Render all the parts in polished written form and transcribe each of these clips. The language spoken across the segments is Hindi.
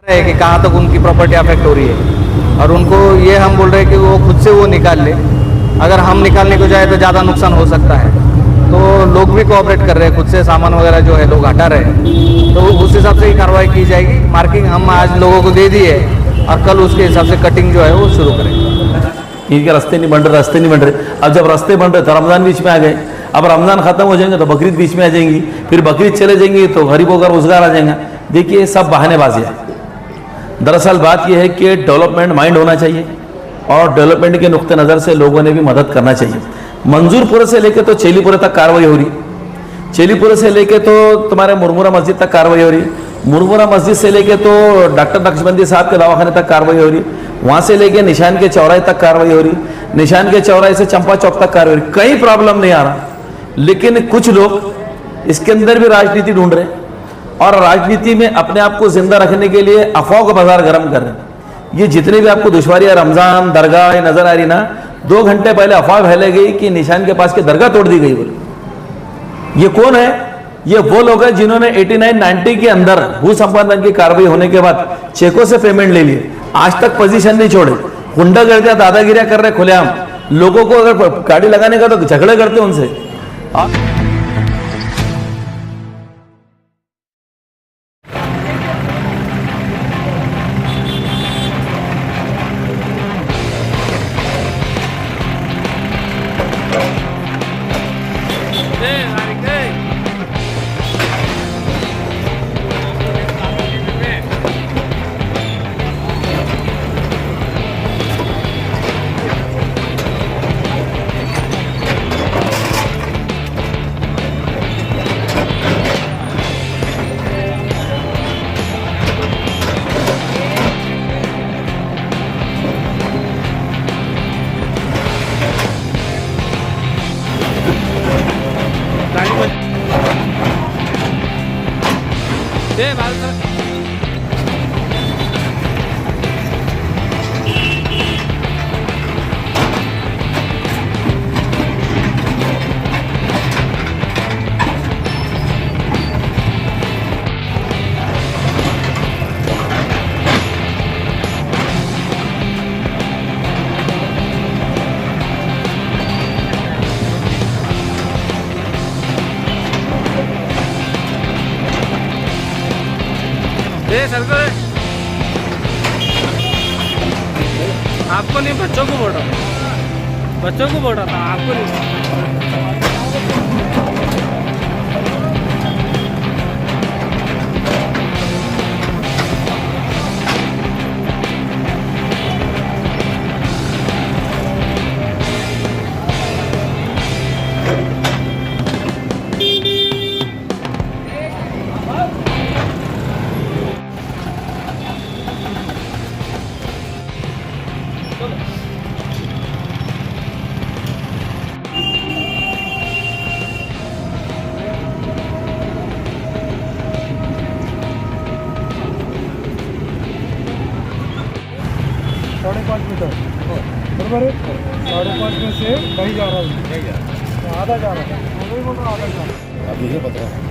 है कि कहाँ तक उनकी प्रॉपर्टी अफेक्ट हो रही है, और उनको ये हम बोल रहे हैं कि वो खुद से वो निकाल ले। अगर हम निकालने को जाए तो ज़्यादा नुकसान हो सकता है, तो लोग भी कोऑपरेट कर रहे हैं, खुद से सामान वगैरह जो है लोग हटा रहे हैं, तो उस हिसाब से ही कार्रवाई की जाएगी। मार्किंग हम आज लोगों को दे दी है और कल उसके हिसाब से कटिंग जो है वो शुरू करेंगे। इनके रास्ते नहीं बन रहे। अब जब रास्ते बन रहे तो रमज़ान बीच में आ गए, अब रमज़ान ख़त्म हो जाएंगे तो बकरीद बीच में आ जाएंगी, फिर बकरीद चले जाएंगी तो गरीबों का रोज़गार आ जाएगा। देखिए ये सब बहानेबाजी है। दरअसल बात यह है कि डेवलपमेंट माइंड होना चाहिए और डेवलपमेंट के नुक्ते नज़र से लोगों ने भी मदद करना चाहिए। मंजूरपुरे से लेके तो चेलीपुरे तक कार्रवाई हो रही, चेलीपुरे से लेके तो तुम्हारे मुरमुरा मस्जिद तक कार्रवाई हो रही, मुरमुरा मस्जिद से लेके तो डॉक्टर नक्शबंदी साहब के दवाखाने तक कार्रवाई हो रही, वहाँ से लेके निशान के चौराहे तक कार्रवाई हो रही, निशान के चौराहे से चंपा चौक तक कार्रवाई हो रही। कहीं प्रॉब्लम नहीं आ रहा, लेकिन कुछ लोग इसके अंदर भी राजनीति ढूंढ रहे हैं और राजनीति में अपने आप को जिंदा रखने के लिए अफवाह का बाजार गर्म कर रहे हैं। ये जितने भी आपको दुश्वारियां रमजान दरगाह नजर आ रही ना, 2 घंटे पहले अफवाह फैले गई कि निशान के पास की दरगाह तोड़ दी गई बोले। ये कौन है? ये वो लोग हैं जिन्होंने 89-90 के अंदर भू संपादन की कार्रवाई होने के बाद चेकों से पेमेंट ले लिए, आज तक पोजीशन नहीं छोड़े, गुंडागर्दियां दादागिरियां कर रहे खुलेआम। लोगों को अगर गाड़ी लगाने का तो झगड़े करते उनसे। आपको नहीं, बच्चों को बोल रहा था, बच्चों को बोल रहा था, आपको नहीं। बराबर है। 5.5 में से कहीं जा रहा हूँ, आधा जा रहा था, आधा जा रहा। अब मुझे पता है।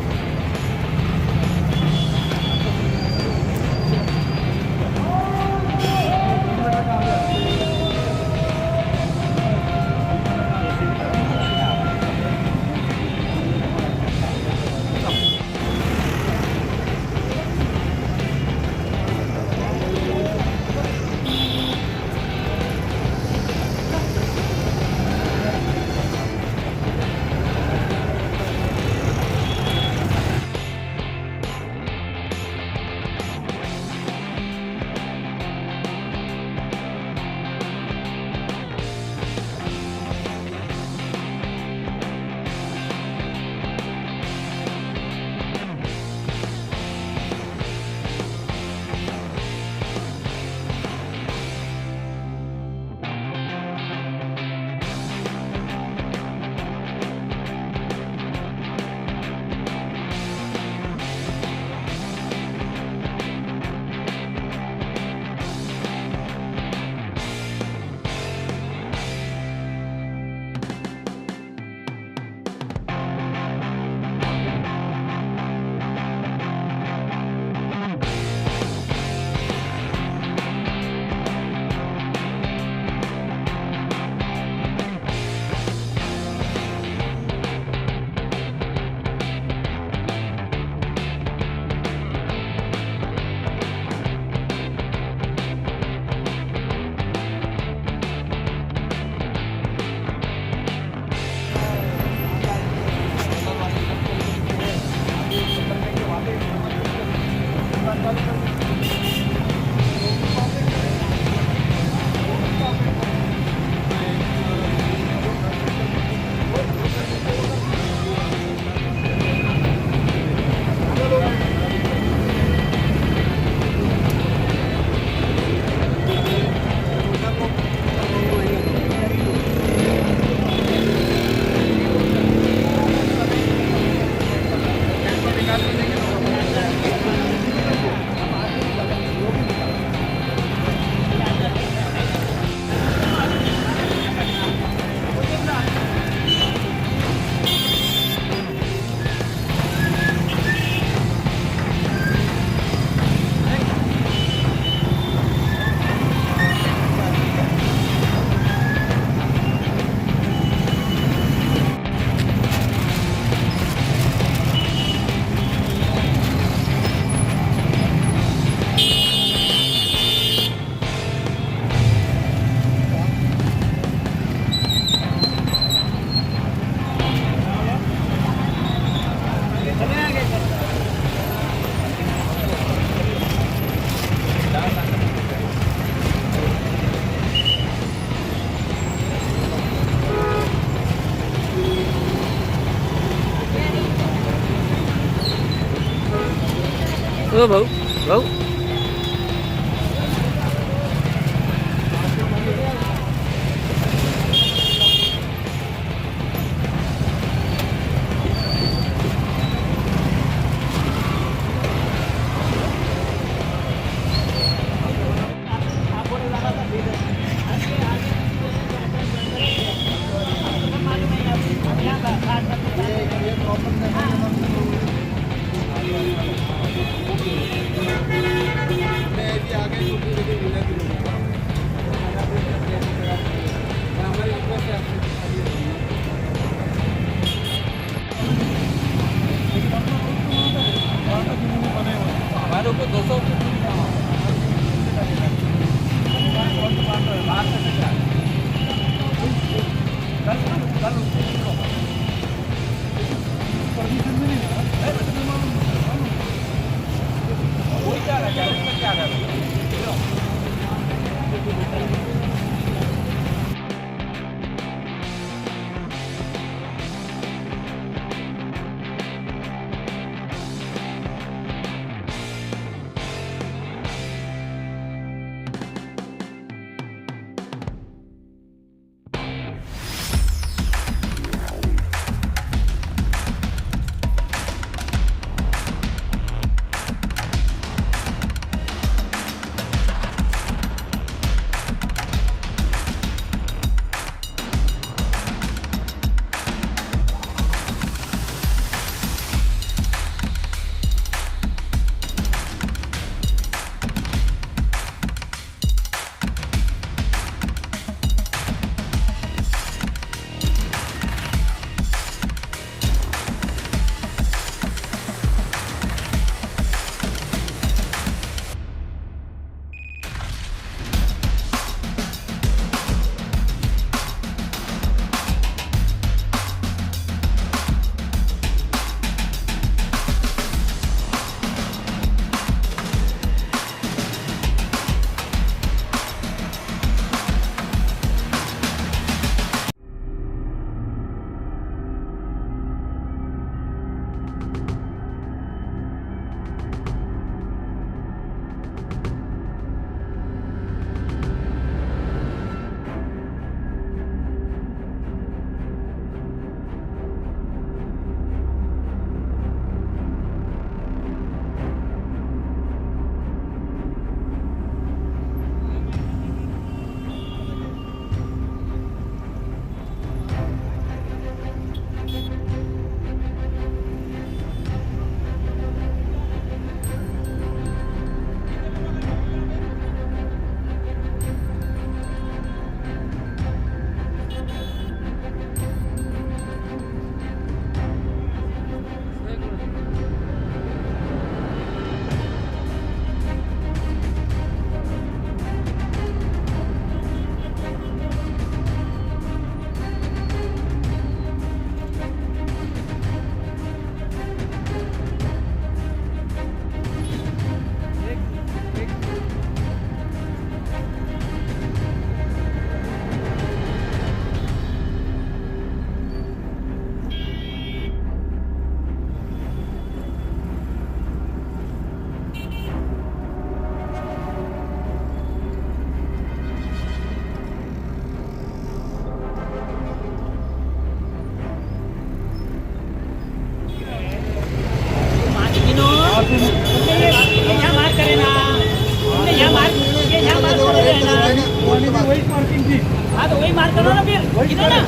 वही पार्किंग थी। हाँ तो वही मार करो ना फिर गिनो ना।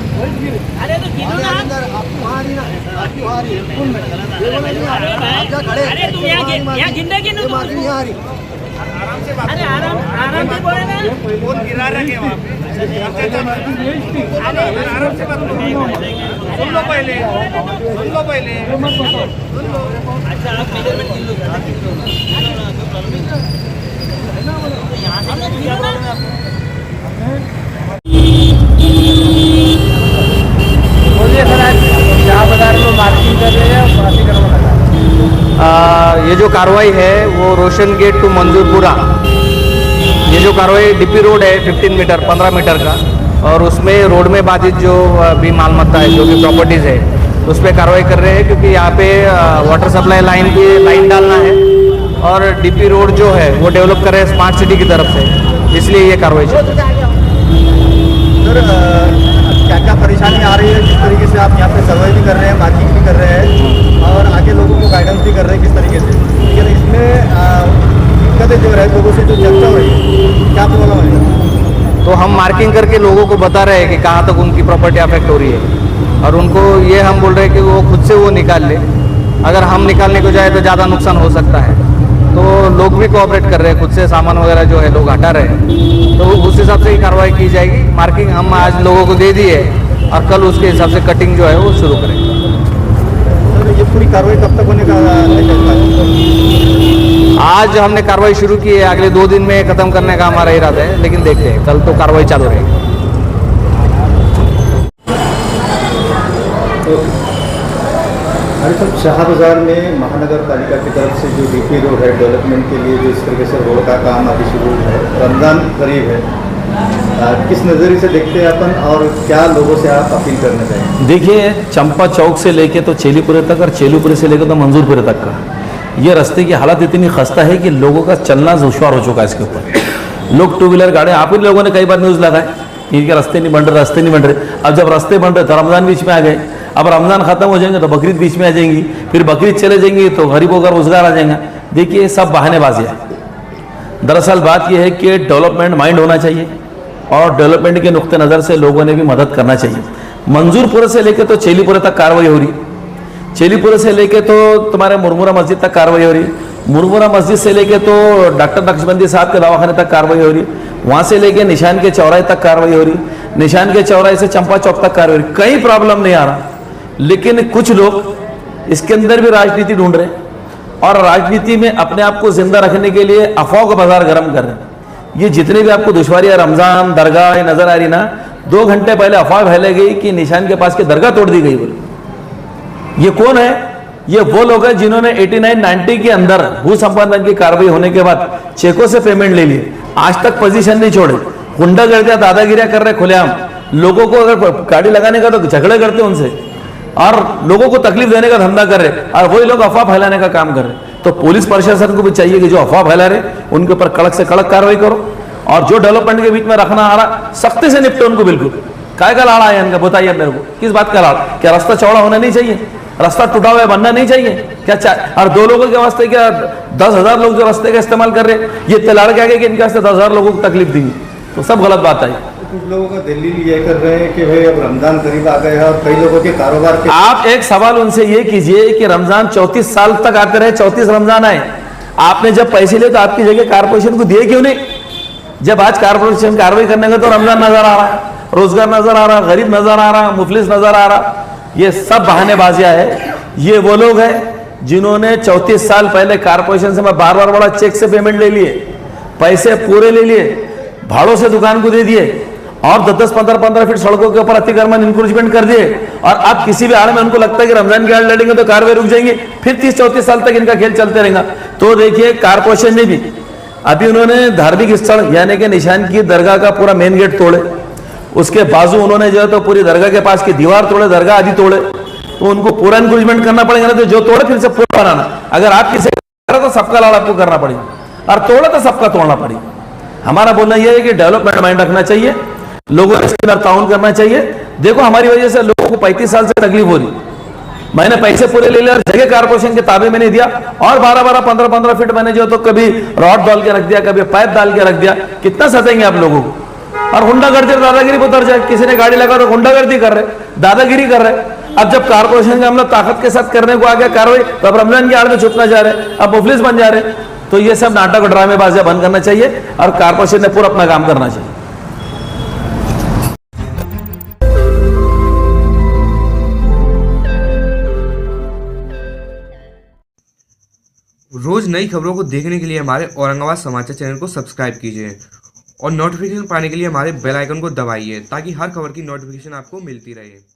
अरे तो गिनो ना। अरे तुम यहाँ गिनने गिनो तुम। अरे आराम से बोले ना। फोन गिरा रखे वहाँ पे आराम से बात करो। सुन लो पहले अच्छा आप मेजरमेंट गिन लो। यहाँ से गिनो ना। बोलिए सर, आज शाह बाजार में मार्किंग कर रहे हैं, प्राधिकरण लगा। ये जो कार्रवाई है वो रोशन गेट टू मंजूरपुरा, ये जो कार्रवाई डीपी रोड है 15 मीटर 15 मीटर का, और उसमें रोड में बाधित जो भी मालमत्ता है, जो भी प्रॉपर्टीज़ है, उस पर कार्रवाई कर रहे हैं, क्योंकि यहाँ पे वाटर सप्लाई लाइन डालना है और डीपी रोड जो है वो डेवलप कर रहे हैं स्मार्ट सिटी की तरफ से, इसलिए ये कार्रवाई चल रही है। सर क्या क्या परेशानी आ रही है, जिस तरीके से आप यहाँ पे सर्वे भी कर रहे हैं, मार्किंग भी कर रहे हैं और आगे लोगों को गाइडेंस भी कर रहे हैं किस तरीके से, लेकिन इसमें दिक्कतें जो है लोगों से जो चर्चा हो रही है, क्या प्रॉब्लम है? तो हम मार्किंग करके लोगों को बता रहे हैं कि कहाँ तक उनकी प्रॉपर्टी अफेक्ट हो रही है, और उनको ये हम बोल रहे हैं कि वो खुद से वो निकाल ले। अगर हम निकालने को जाए तो ज़्यादा नुकसान हो सकता है, तो लोग भी कोऑपरेट कर रहे हैं, खुद से सामान वगैरह जो है लोग हटा रहे हैं, तो उस हिसाब से ही कार्रवाई की जाएगी। मार्किंग हम आज लोगों को दे दी है और कल उसके हिसाब से कटिंग जो है वो शुरू करेंगे। सर ये पूरी कार्रवाई कब तक होने का है? आज हमने कार्रवाई शुरू की है, अगले 2 दिन में ख़त्म करने का हमारा इरादा है, लेकिन देखते हैं, कल तो कार्रवाई चालू रहेगी। अरे सर शाह बाजार में महानगर पालिका की तरफ से जो डीपी रोड है डेवलपमेंट के लिए, जो इस तरीके से रोड का काम अभी शुरू है, रमज़ान करीब है, किस नज़रिए से देखते हैं अपन और क्या लोगों से आप अपील करना चाहेंगे? देखिए, चंपा चौक से लेके तो चेलीपुरे तक और चेलीपुरे से लेकर तो मंजूरपुरे तक का ये रास्ते की हालत इतनी खस्ता है कि लोगों का चलना दुश्वार हो चुका है। इसके ऊपर लोग 2 व्हीलर गाड़ी, आप ही लोगों ने कई बार न्यूज़ लगाए इनके रास्ते नहीं बन रहे, रास्ते नहीं बन रहे। अब जब रास्ते बन रहे तो रमज़ान बीच में आ गए, अब रमज़ान ख़त्म हो जाएंगे तो बकरीद बीच में आ जाएंगी, फिर बकरीद चले जाएंगी तो गरीबों का रोज़गार आ जाएगा। देखिए ये सब बहानेबाजी है। दरअसल बात यह है कि डेवलपमेंट माइंड होना चाहिए और डेवलपमेंट के नुक्ते नज़र से लोगों ने भी मदद करना चाहिए। मंजूरपुरे से लेकर तो चेलीपुरे तक कार्रवाई हो रही, चेलीपुरे से लेके तो तुम्हारे मुरमुरा मस्जिद तक कार्रवाई हो रही, मुरमुरा मस्जिद से लेके तो डॉक्टर नक्शबंदी साहब के दवाखाने तक कार्रवाई हो रही, वहाँ से लेके निशान के चौराहे तक कार्रवाई हो रही, निशान के चौराहे से चंपा चौक तक कार्रवाई हो रही। कहीं प्रॉब्लम नहीं आ रहा, लेकिन कुछ लोग इसके अंदर भी राजनीति ढूंढ रहे हैं और राजनीति में अपने आप को जिंदा रखने के लिए अफवाह का बाजार गर्म कर रहे हैं। ये जितने भी आपको दुश्वारियाँ रमज़ान दरगाह नजर आ रही ना, 2 घंटे पहले अफवाह फैले गई कि निशान के पास की दरगाह तोड़ दी गई बोले। ये कौन है? ये वो लोग हैं जिन्होंने 89-90 के अंदर भू संपादन की कार्रवाई होने के बाद चेकों से पेमेंट ले लिए, आज तक पोजीशन नहीं छोड़े, गुंडागर्दियां दादागिरियां कर रहे खुलेआम। लोगों को अगर गाड़ी लगाने का तो झगड़े करते उनसे और लोगों को तकलीफ देने का धंधा कर रहे, और वही लोग अफवाह फैलाने का काम कर रहे। तो पुलिस प्रशासन को भी चाहिए कि जो अफवाह फैला रहे उनके ऊपर कड़क से कड़क कार्रवाई करो, और जो डेवलपमेंट के बीच में रखना आ रहा सख्ती से निपटे उनको। बिल्कुल काय का लाड़ा है इनका, बताइए मेरे को किस बात का लाड़ा? क्या रास्ता चौड़ा होना नहीं चाहिए? रास्ता टूटा हुआ बनना नहीं चाहिए क्या? और 2 लोगों के वास्ते क्या 10,000 लोग जो रास्ते का इस्तेमाल कर रहे हैं, ये तलाड़ के आगे कि इनके वास्ते 10,000 लोगों को तकलीफ दी, तो सब गलत बात आई। कुछ लोगों का दलील ये कर रहे हैं कि भाई अब रमजान करीब आ गया है और कई लोगों के कारोबार के। आप एक सवाल उनसे ये कीजिए कि रमजान 34 साल तक आते रहे, 34 रमजान आए, आपने जब पैसे लिए तो आपकी जगह कारपोरेशन को दिए क्यों नहीं? जब आज कारपोरेशन कार्रवाई करने का तो रमजान नजर आ रहा है, रोजगार नजर आ रहा, गरीब नजर आ रहा, मुफलिस नजर आ रहा। ये सब बहानेबाजियां है। ये वो लोग हैं जिन्होंने 34 साल पहले कारपोरेशन से मैं बार बड़ा चेक से पेमेंट ले लिए, पैसे पूरे ले लिए, भाड़ों से दुकान को दे दिए और 10-10, 15-15 फीट सड़कों के ऊपर अतिक्रमण इंक्रोचमेंट कर दिए। और अब किसी भी आड़ में उनको लगता है कि रमजान की आड़ लड़ेंगे तो कार्रवाई रुक जाएंगे, फिर 30-34 साल तक इनका खेल चलते रहेगा। तो देखिए कारपोरेशन ने भी अभी उन्होंने धार्मिक स्थल यानी कि निशान की दरगाह का पूरा मेन गेट तोड़े, उसके बाजू उन्होंने जो है तो पूरी दरगाह के पास की दीवार तोड़े, दरगाह आदि तोड़े, तो उनको पूरा इंक्रोचमेंट करना पड़ेगा ना। तो जो तोड़े फिर से पूरा बनाना। अगर आप किसी तो सबका लाड़ आपको करना पड़ेगा, और तोड़ा तो सबका तोड़ना पड़ेगा। हमारा बोलना यह है कि डेवलपमेंट माइंड रखना चाहिए, लोगों के साथ ताउन करना चाहिए। देखो हमारी वजह से लोगों को 35 साल से तकलीफ हो रही, मैंने पैसे पूरे ले लिए और जगह कारपोरेशन के ताबे में नहीं दिया, और 12-12, 15-15 फीट मैंने जो तो कभी रॉड डाल के रख दिया, कभी पाइप डाल के रख दिया। कितना सतेंगे आप लोगों को? और गुंडागर्दी और दादागिरी पर उतर जाए, किसी ने गाड़ी लगा तो गुंडागर्दी कर रहे, दादागिरी कर रहे। अब जब कारपोरेशन का हम लोग ताकत के साथ करने को आ गया कार्रवाई, तो अब रमजान की आड़ में छुपना जा रहे, अब मुफलिस बन जा रहे। तो ये सब नाटक और ड्रामेबाजियां बंद करना चाहिए और कारपोरेशन ने पूरा अपना काम करना चाहिए। रोज नई खबरों को देखने के लिए हमारे औरंगाबाद समाचार चैनल को सब्सक्राइब कीजिए और नोटिफिकेशन पाने के लिए हमारे बेल आइकन को दबाइए ताकि हर खबर की नोटिफिकेशन आपको मिलती रहे।